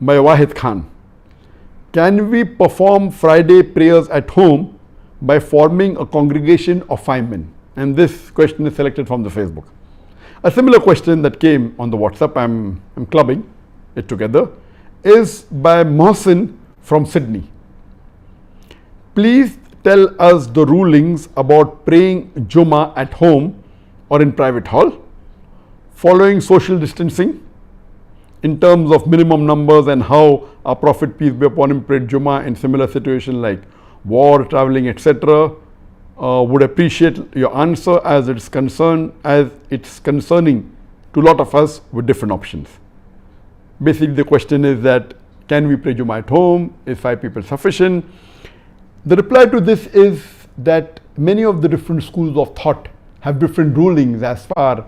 by Wahid Khan. Can we perform Friday prayers at home by forming a congregation of 5 men? And this question is selected from the Facebook. A similar question that came on the WhatsApp, I'm clubbing it together, is by Mohsin from Sydney. Please tell us the rulings about praying Jummah at home or in private hall, following social distancing in terms of minimum numbers, and how our Prophet, peace be upon him, prayed Jummah in similar situations like war, traveling, etc. Would appreciate your answer as it's concerning to a lot of us with different options. Basically the question is that, can we pray Jummah at home? Is 5 people sufficient? The reply to this is that many of the different schools of thought have different rulings as far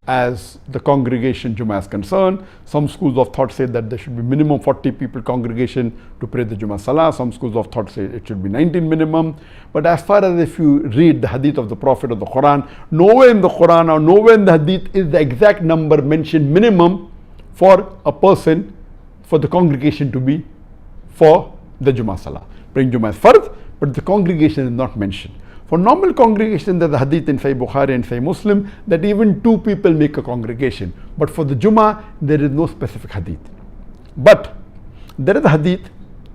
as the congregation Jummah is concerned. Some schools of thought say that there should be minimum 40 people congregation to pray the Jummah Salah. Some schools of thought say it should be 19 minimum. But as far as if you read the hadith of the Prophet or the Quran, nowhere in the Quran or nowhere in the hadith is the exact number mentioned minimum for a person, for the congregation to be for the Jummah Salah. Praying Jummah is fard, but the congregation is not mentioned. For normal congregation, there's a hadith in Sahih Bukhari and Sahih Muslim that even 2 people make a congregation. But for the Jummah, there is no specific hadith. But there is a hadith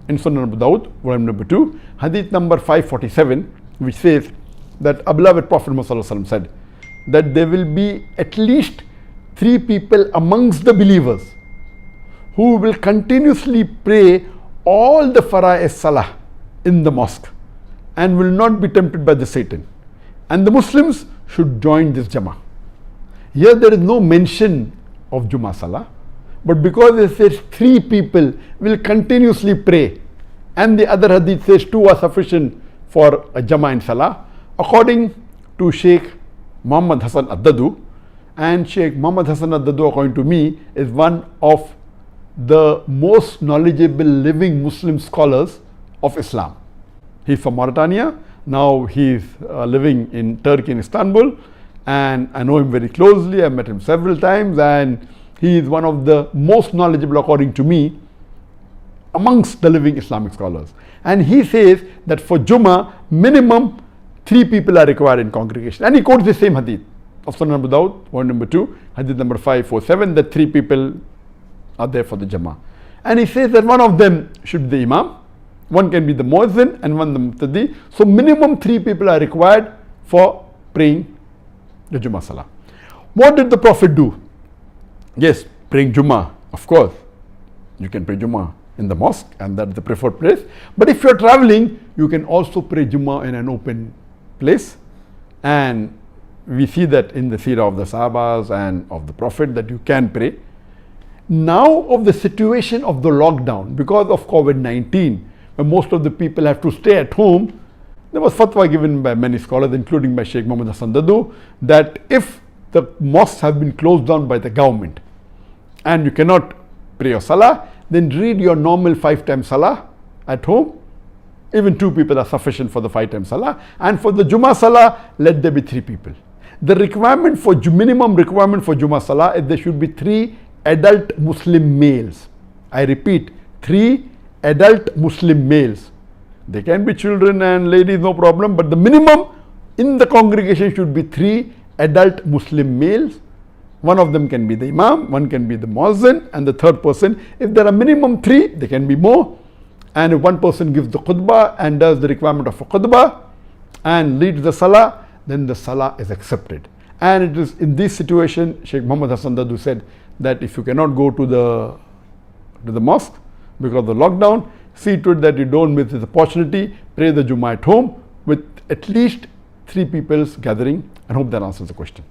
in Sunan Abu Dawud, volume number 2, hadith number 547, which says that our beloved Prophet Muhammad said that there will be at least 3 people amongst the believers who will continuously pray all the Friday Salaah in the mosque and will not be tempted by the Satan. And the Muslims should join this Jama'ah. Here there is no mention of Jummah Salah, but because it says 3 people will continuously pray, and the other hadith says 2 are sufficient for a Jama'ah in Salah, according to Sheikh Muhammad Hassan Ad-Dadu, and Sheikh Muhammad Hassan Ad-Dadu, according to me, is one of the most knowledgeable living Muslim scholars of Islam. He's from Mauritania. Now he's living in Turkey, in Istanbul, and I know him very closely. I've met him several times, and he is one of the most knowledgeable, according to me, amongst the living Islamic scholars. And he says that for Jummah, minimum 3 people are required in congregation. And he quotes the same hadith of Sunan Abu Dawud, volume number 2, hadith number 547, that 3 people are there for the Jama'ah. And he says that one of them should be the Imam, one can be the Muazzin, and one the Muqtadi. So minimum 3 people are required for praying the Jummah Salah. What did the Prophet do? Yes, praying Jummah, of course. You can pray Jummah in the mosque, and that's the preferred place. But if you're traveling, you can also pray Jummah in an open place. And we see that in the seerah of the Sahabas and of the Prophet that you can pray. Now of the situation of the lockdown, because of COVID-19, when most of the people have to stay at home, there was fatwa given by many scholars, including by Sheikh Muhammad Hassan Dadu, that if the mosques have been closed down by the government and you cannot pray your Salah, then read your normal 5 times Salah at home. Even 2 people are sufficient for the 5 times Salah. And for the Jummah Salah, let there be 3 people. The requirement for minimum requirement for Jummah Salah is there should be 3 adult Muslim males. I repeat, 3 adult Muslim males. They can be children and ladies, no problem, but the minimum in the congregation should be 3 adult Muslim males. One of them can be the Imam, one can be the Muazzin, and the 3rd person. If there are minimum 3, there can be more. And if one person gives the khutbah and does the requirement of a khutbah and leads the Salah, then the Salah is accepted. And it is in this situation, Sheikh Muhammad Hassan Dadu said that if you cannot go to the mosque because of the lockdown, see to it that you don't miss this opportunity. Pray the Jummah at home with at least 3 people's gathering. I hope that answers the question.